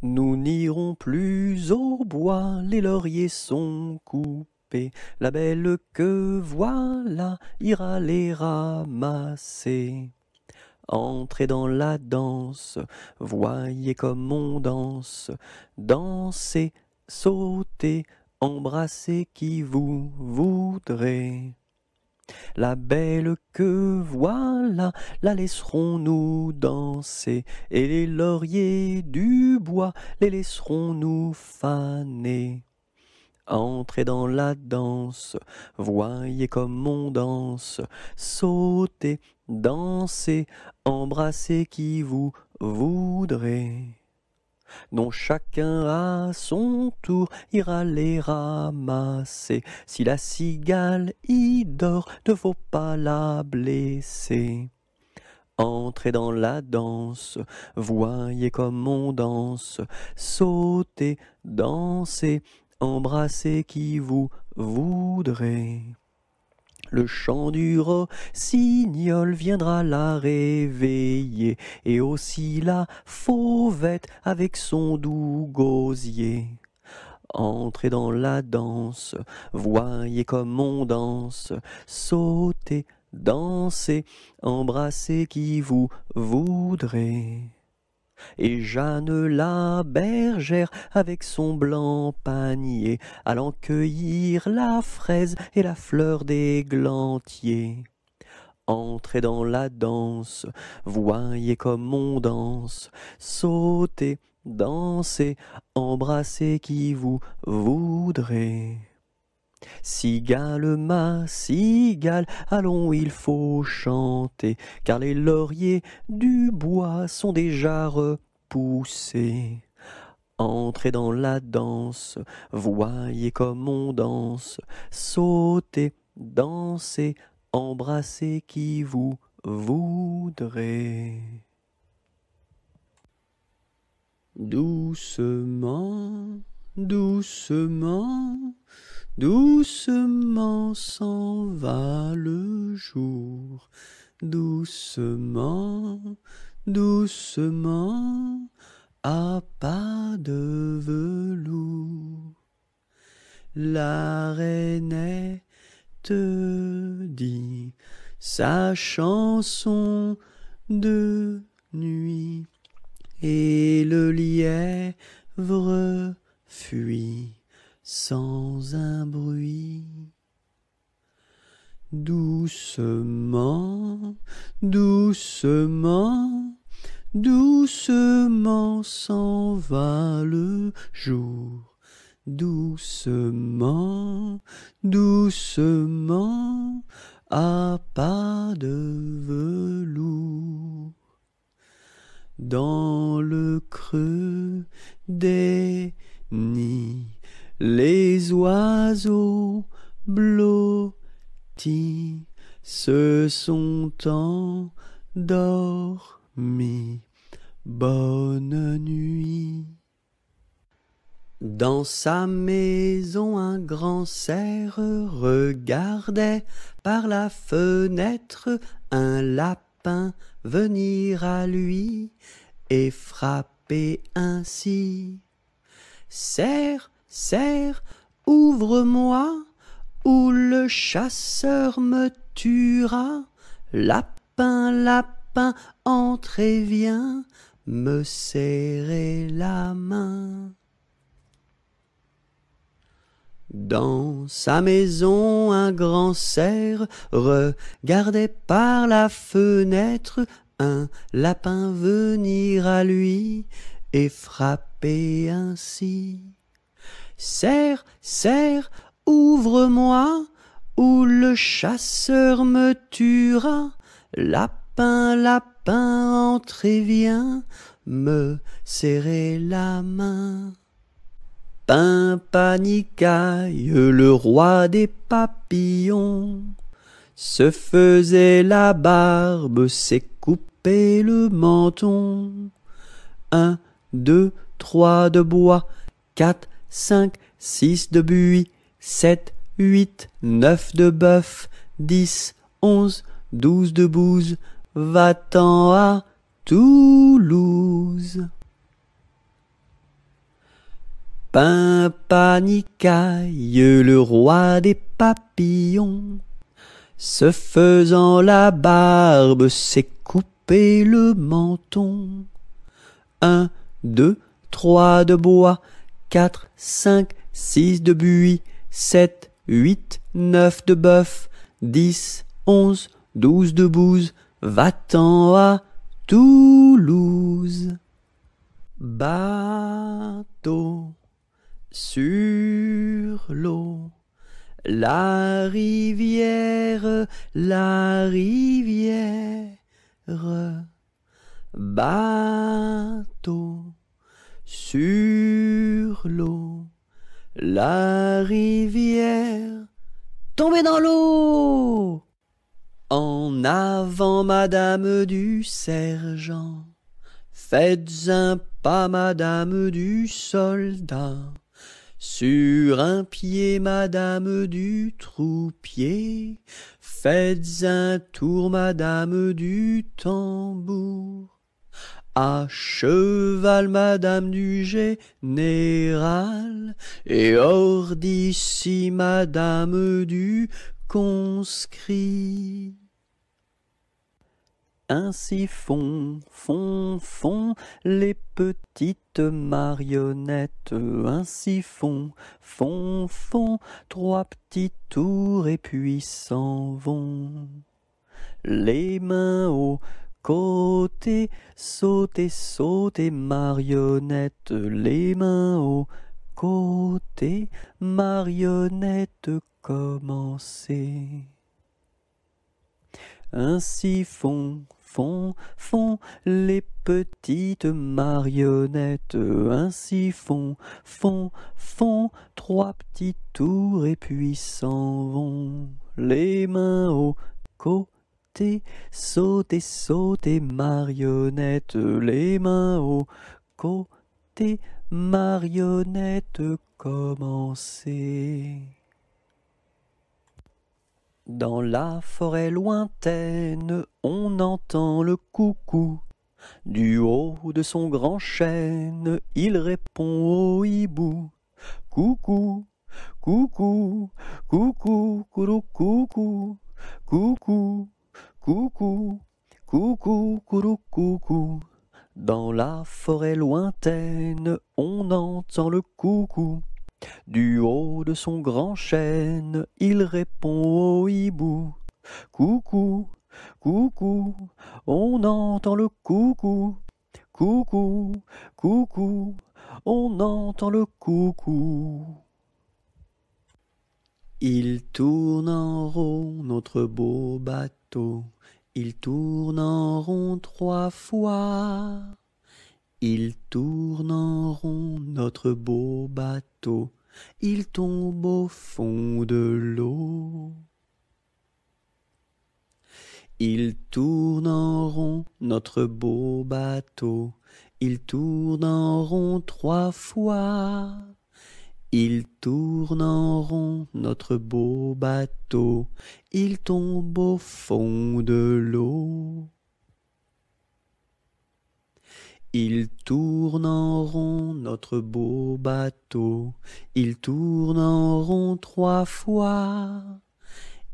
Nous n'irons plus au bois, les lauriers sont coupés. La belle que voilà ira les ramasser. Entrez dans la danse, voyez comme on danse. Dansez, sautez, embrassez qui vous voudrez. La belle que voilà, la laisserons-nous danser, et les lauriers du bois les laisserons-nous faner. Entrez dans la danse, voyez comme on danse, sautez, dansez, embrassez qui vous voudrez. Dont chacun à son tour ira les ramasser. Si la cigale y dort, ne faut pas la blesser. Entrez dans la danse, voyez comme on danse, sautez, dansez, embrassez qui vous voudrez. Le chant du rossignol viendra la réveiller, et aussi la fauvette avec son doux gosier. Entrez dans la danse, voyez comme on danse, sautez, dansez, embrassez qui vous voudrez. Et Jeanne la bergère, avec son blanc panier, allant cueillir la fraise et la fleur d'églantier. Entrez dans la danse, voyez comme on danse, sautez, dansez, embrassez qui vous voudrez. Cigale, ma cigale, allons, il faut chanter, car les lauriers du bois sont déjà repoussés. Entrez dans la danse, voyez comme on danse, sautez, dansez, embrassez qui vous voudrez. Doucement, doucement, doucement s'en va le jour, doucement, doucement, à pas de velours. La rainette dit sa chanson de nuit, et le lièvre fuit sans un bruit. Doucement, doucement, doucement s'en va le jour, doucement, doucement, à pas de velours. Dans le creux des nids, les oiseaux blottis se sont endormis. Bonne nuit. Dans sa maison, un grand cerf regardait par la fenêtre un lapin venir à lui et frapper ainsi. Cerf, cerf, ouvre-moi, ou le chasseur me tuera. Lapin, lapin, entre et viens me serrer la main. Dans sa maison, un grand cerf regardait par la fenêtre un lapin venir à lui et frapper ainsi. Cerf, cerf, ouvre-moi, ou le chasseur me tuera. Lapin, lapin, entre et viens me serrer la main. Pimpanicaille, le roi des papillons, se faisait la barbe, s'est coupé le menton. 1, 2, 3 de bois, 4, 5, 6 de buis, 7, 8, 9 de bœuf, 10, 11, 12 de bouse, va-t'en à Toulouse. Pimpanicaille, le roi des papillons, se faisant la barbe, s'est coupé le menton. 1, 2, 3 de bois, 4, 5, 6 de buis, 7, 8, 9 de bœuf, 10, 11, 12 de bouse, va-t'en à Toulouse. Bateau sur l'eau, la rivière, bateau sur l'eau, la rivière, tombez dans l'eau. En avant, madame du sergent, faites un pas, madame du soldat. Sur un pied, madame du troupier, faites un tour, madame du tambour. À cheval, madame du général, et hors d'ici, madame du conscrit. Ainsi font les petites marionnettes, ainsi font 3 petits tours et puis s'en vont. Les mains au côté, sautez, sautez, marionnettes, les mains au côté, marionnettes, commencez. Ainsi font les petites marionnettes, ainsi font 3 petits tours et puis s'en vont. Les mains au côté, sautez, sautez, marionnettes, les mains au côté, marionnettes, commencez. Dans la forêt lointaine, on entend le coucou. Du haut de son grand chêne, il répond au hibou. Coucou, coucou, coucou, coucou, coucou, coucou, coucou, coucou, coucou, coucou. Dans la forêt lointaine, on entend le coucou. Du haut de son grand chêne, il répond au hibou. Coucou, coucou, on entend le coucou. Coucou, coucou, on entend le coucou. Il tourne en rond notre beau bateau, il tourne en rond 3 fois. Il tourne en rond notre beau bateau, il tombe au fond de l'eau. Il tourne en rond notre beau bateau, il tourne en rond 3 fois. Il tourne en rond notre beau bateau, il tombe au fond de l'eau. Il tourne en rond notre beau bateau, il tourne en rond 3 fois.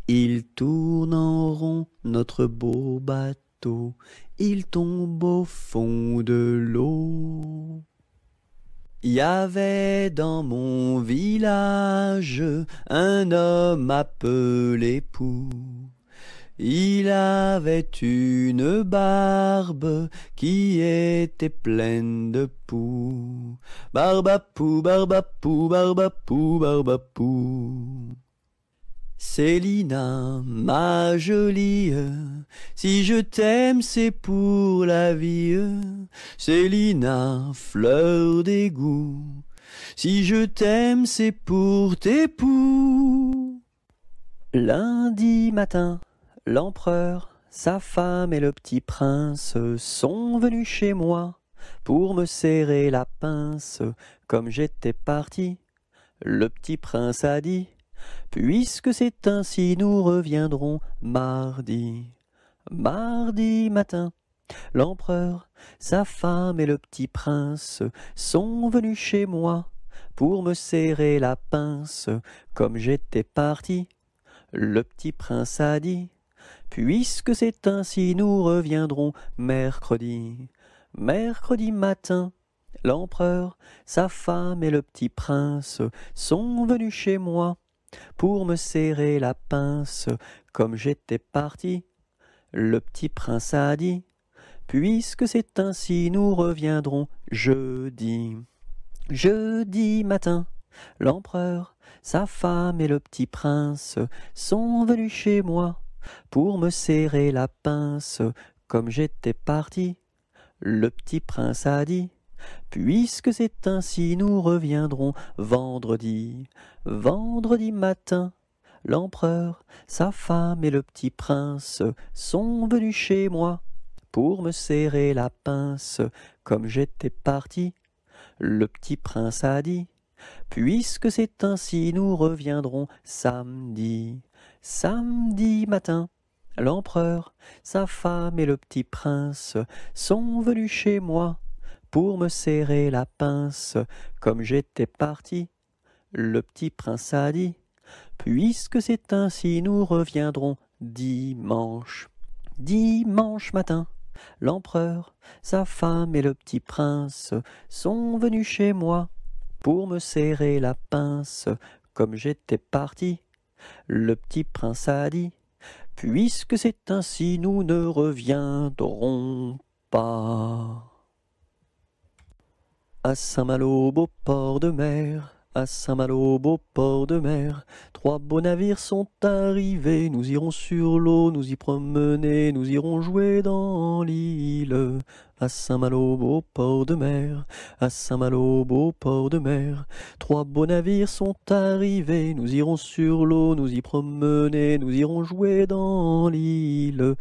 Il tourne en rond notre beau bateau, il tombe au fond de l'eau. Il y avait dans mon village un homme appelé Pou. Il avait une barbe qui était pleine de poux. Barbapou, barbapou, barbapou, barbapou. Célina, ma jolie, si je t'aime c'est pour la vie. Célina, fleur d'égout, si je t'aime c'est pour tes poux. Lundi matin, l'empereur, sa femme et le petit prince sont venus chez moi pour me serrer la pince. Comme j'étais parti, le petit prince a dit: puisque c'est ainsi, nous reviendrons mardi. Mardi matin, l'empereur, sa femme et le petit prince sont venus chez moi pour me serrer la pince, comme j'étais parti. Le petit prince a dit, puisque c'est ainsi, nous reviendrons mercredi. Mercredi matin, l'empereur, sa femme et le petit prince sont venus chez moi pour me serrer la pince, comme j'étais parti. Le petit prince a dit, puisque c'est ainsi, nous reviendrons jeudi. Jeudi matin, l'empereur, sa femme et le petit prince sont venus chez moi pour me serrer la pince, comme j'étais parti. Le petit prince a dit, puisque c'est ainsi, nous reviendrons vendredi. Vendredi matin, l'empereur, sa femme et le petit prince sont venus chez moi pour me serrer la pince, comme j'étais parti. Le petit prince a dit, puisque c'est ainsi, nous reviendrons samedi. Samedi matin, l'empereur, sa femme et le petit prince sont venus chez moi pour me serrer la pince, comme j'étais parti. Le petit prince a dit, puisque c'est ainsi, nous reviendrons dimanche. Dimanche matin, l'empereur, sa femme et le petit prince sont venus chez moi pour me serrer la pince, comme j'étais parti. Le petit prince a dit, puisque c'est ainsi, nous ne reviendrons pas. À Saint-Malo, beau port de mer, à Saint-Malo, beau port de mer, 3 beaux navires sont arrivés, nous irons sur l'eau, nous y promener, nous irons jouer dans l'île. À Saint-Malo, beau port de mer, à Saint-Malo, beau port de mer, 3 beaux navires sont arrivés, nous irons sur l'eau, nous y promener, nous irons jouer dans l'île.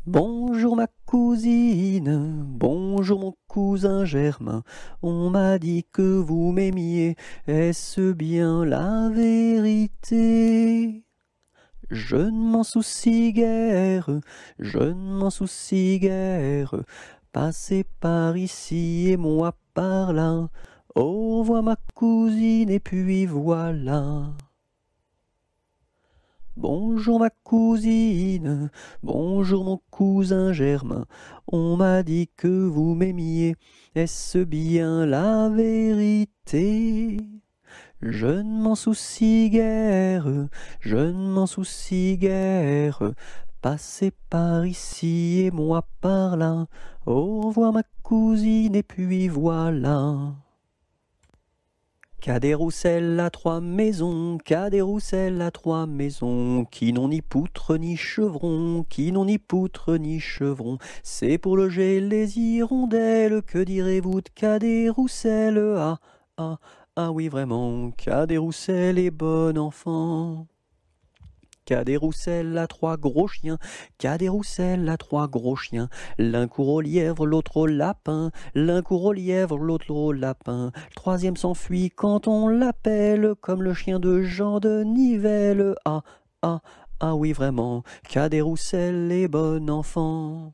Bonjour ma cousine, bonjour mon cousin Germain, on m'a dit que vous m'aimiez, est-ce bien la vérité? Je ne m'en soucie guère, je ne m'en soucie guère, passez par ici et moi par là, au revoir ma cousine et puis voilà. Bonjour ma cousine, bonjour mon cousin Germain, on m'a dit que vous m'aimiez, est-ce bien la vérité? Je ne m'en soucie guère, je ne m'en soucie guère, passez par ici et moi par là, au revoir ma cousine et puis voilà. Cadet-Roussel a 3 maisons, Cadet-Roussel a 3 maisons, qui n'ont ni poutre ni chevron, qui n'ont ni poutre ni chevron. C'est pour loger les hirondelles, que direz-vous de Cadet-Roussel? Ah, ah, ah oui vraiment, Cadet-Roussel est bon enfant. Cadet-Roussel a 3 gros chiens, Cadet-Roussel a 3 gros chiens. L'un court au lièvre, l'autre au lapin, l'un court au lièvre, l'autre au lapin. Le 3e s'enfuit quand on l'appelle, comme le chien de Jean de Nivelle. Ah, ah, ah oui vraiment, Cadet-Roussel est bon enfant.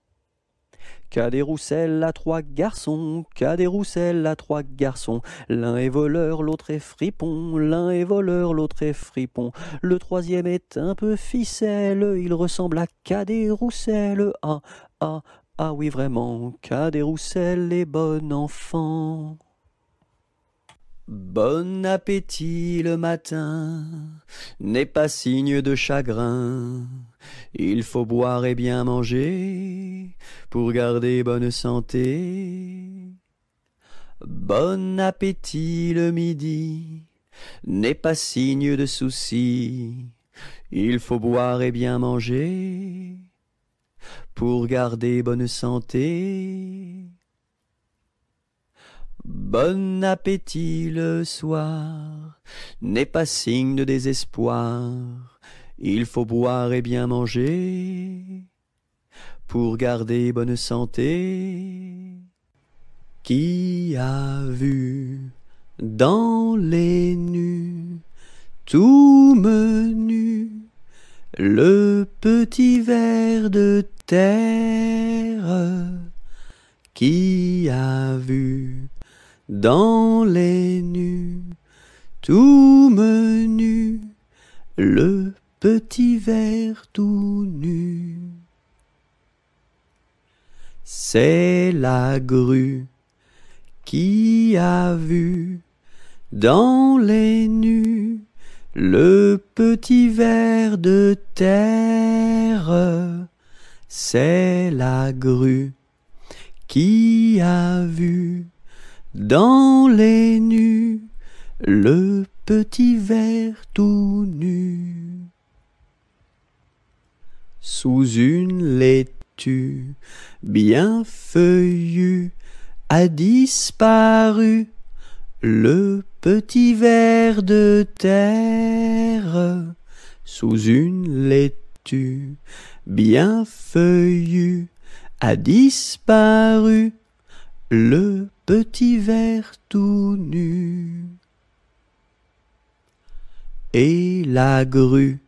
Cadet-Roussel a 3 garçons, Cadet-Roussel a 3 garçons. L'un est voleur, l'autre est fripon, l'un est voleur, l'autre est fripon. Le 3e est un peu ficelle, il ressemble à Cadet-Roussel. Ah, ah, ah oui vraiment, Cadet-Roussel est bon enfant. Bon appétit le matin n'est pas signe de chagrin. Il faut boire et bien manger pour garder bonne santé. Bon appétit le midi n'est pas signe de souci. Il faut boire et bien manger pour garder bonne santé. Bon appétit le soir n'est pas signe de désespoir. Il faut boire et bien manger pour garder bonne santé. Qui a vu dans les nues, tout menu, le petit ver de terre? Qui a vu dans les nues, tout menu, le petit ver tout nu. C'est la grue qui a vu dans les nues le petit ver de terre. C'est la grue qui a vu dans les nues le petit ver tout nu. Sous une laitue bien feuillue a disparu le petit ver de terre. Sous une laitue bien feuillue a disparu le petit ver tout nu. Et la grue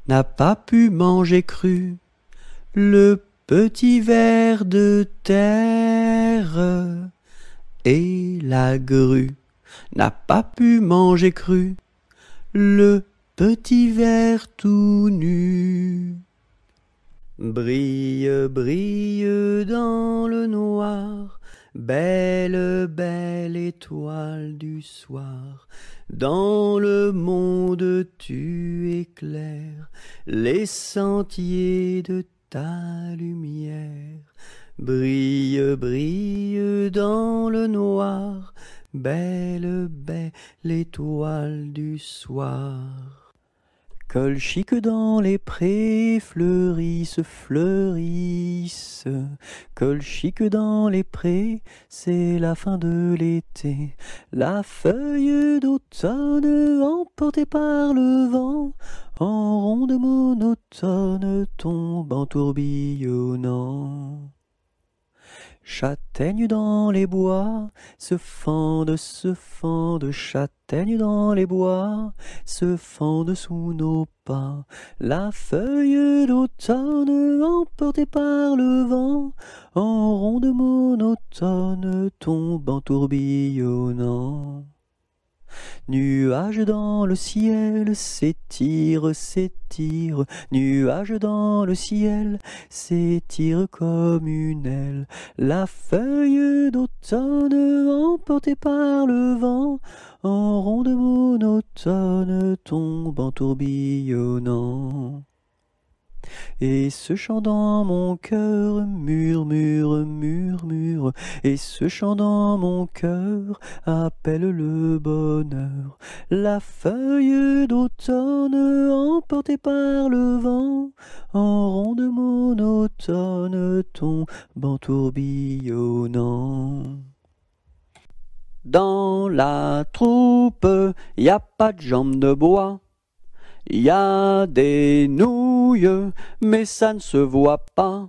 n'a pas pu manger cru le petit ver de terre. Et la grue n'a pas pu manger cru le petit ver tout nu. Brille, brille dans le noir, belle, belle étoile du soir. Dans le monde tu éclaires les sentiers de ta lumière. Brille, brille dans le noir, belle, belle étoile du soir. Colchique dans les prés fleurissent, fleurissent. Colchique dans les prés, c'est la fin de l'été. La feuille d'automne emportée par le vent, en ronde monotone tombe en tourbillonnant. Châtaignes dans les bois se fendent, châtaignes dans les bois se fendent sous nos pas. La feuille d'automne emportée par le vent, en ronde monotone tombe en tourbillonnant. Nuages dans le ciel s'étirent, s'étirent, nuages dans le ciel s'étirent comme une aile. La feuille d'automne emportée par le vent, en ronde monotone tombe en tourbillonnant. Et ce chant dans mon cœur murmure, murmure, et ce chant dans mon cœur appelle le bonheur. La feuille d'automne emportée par le vent, en ronde monotone tombe en tourbillonnant. Dans la troupe, y a pas de jambes de bois. Y a des nouilles, mais ça ne se voit pas.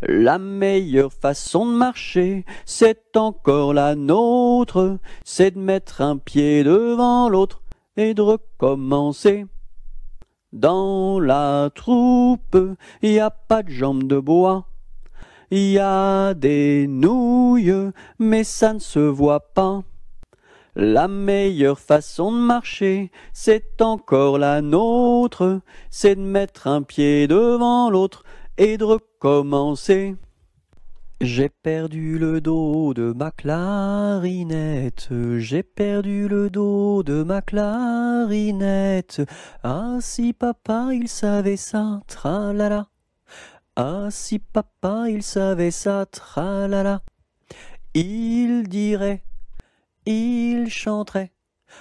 La meilleure façon de marcher, c'est encore la nôtre, c'est de mettre un pied devant l'autre et de recommencer. Dans la troupe, y a pas de jambes de bois. Y a des nouilles, mais ça ne se voit pas. La meilleure façon de marcher, c'est encore la nôtre, c'est de mettre un pied devant l'autre et de recommencer. J'ai perdu le dos de ma clarinette, j'ai perdu le dos de ma clarinette. Ah si papa il savait ça, tralala. Ah si papa il savait ça, tralala. Il dirait, il chanterait.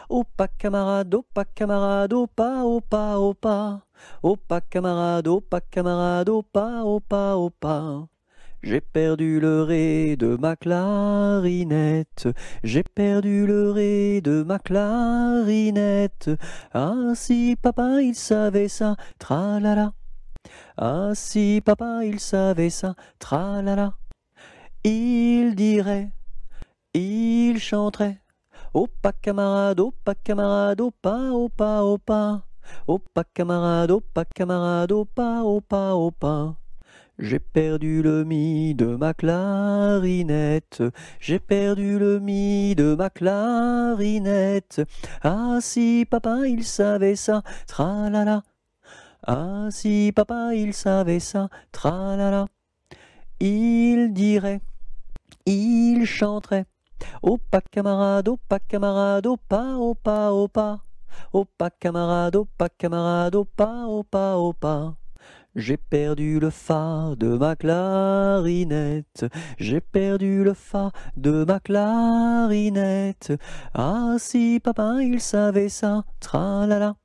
Opa camarade, opa camarade, opa, opa, opa. Opa camarade, opa camarade, opa, opa, opa. J'ai perdu le ré de ma clarinette, j'ai perdu le ré de ma clarinette. Ah si papa il savait ça, tralala. Ah si papa il savait ça, tralala. Il dirait, il chanterait. Opa camarade, opa camarade, opa, opa, opa. Opa camarade, opa camarade, opa, opa, opa. J'ai perdu le mi de ma clarinette, j'ai perdu le mi de ma clarinette. Ah si papa il savait ça, tralala. Ah si papa il savait ça, tralala. Il dirait, il chanterait. Opa camarade, opa camarade, opa, opa, opa. Opa camarade, opa camarade, opa, opa, opa. J'ai perdu le fa de ma clarinette, j'ai perdu le fa de ma clarinette. Ah si papa il savait ça, tralala.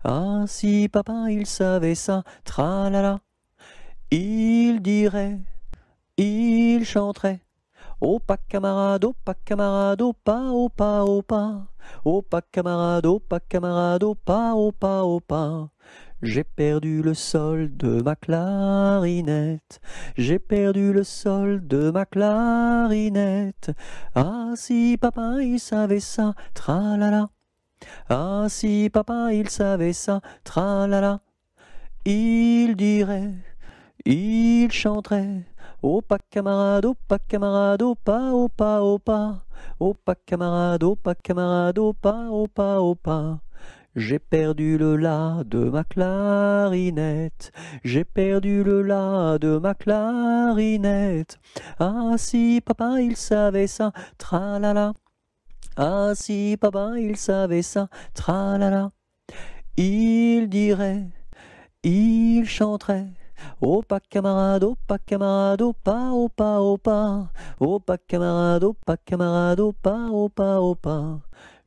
Ah si papa il savait ça, tralala. Il dirait, il chanterait. Opa camarade, opa camarade, opa, opa, opa. Opa camarade, opa camarade, opa, opa, opa. J'ai perdu le sol de ma clarinette, j'ai perdu le sol de ma clarinette. Ah si papa il savait ça, tralala. Ah si papa il savait ça, tralala. Il dirait, il chanterait. Opa camarade, opa camarade, opa, opa, opa. Opa camarade, opa camarade, opa, opa, opa. J'ai perdu le la de ma clarinette, j'ai perdu le la de ma clarinette. Ah si papa il savait ça, tralala. Ah si papa il savait ça, tralala. Il dirait, il chanterait. Opa camarade, opa camarade, opa, opa, opa. Opa camarade, opa camarade, opa, opa, opa.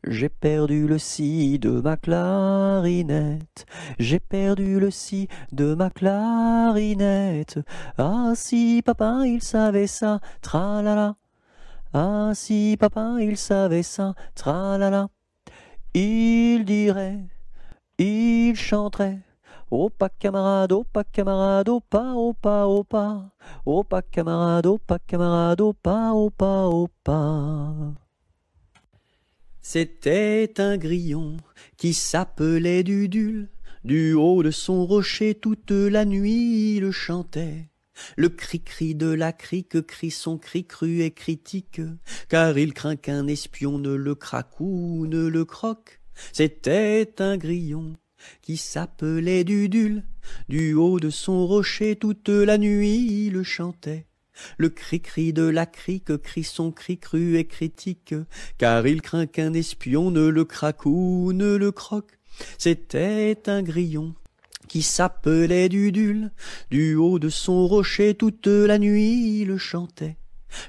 J'ai perdu le si de ma clarinette, j'ai perdu le si de ma clarinette. Ah si papa il savait ça, tralala. Ah si papa il savait ça, tralala. Il dirait, il chanterait. Opa camarade, opa camarade, opa, opa, opa. Opa camarade, opa camarade, opa, opa, opa. C'était un grillon qui s'appelait Dudule. Du haut de son rocher toute la nuit il chantait. Le cri-cri de la crique crie son cri cru et critique, car il craint qu'un espion ne le craque ou ne le croque. C'était un grillon qui s'appelait Dudule. Du haut de son rocher toute la nuit il chantait. Le cri-cri de la crique crie son cri cru et critique, car il craint qu'un espion ne le craque ou ne le croque. C'était un grillon qui s'appelait Dudule. Du haut de son rocher toute la nuit il chantait.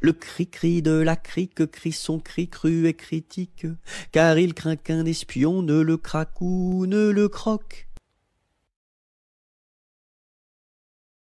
Le cri-cri de la crique crie son cri cru et critique, car il craint qu'un espion ne le craque ou ne le croque.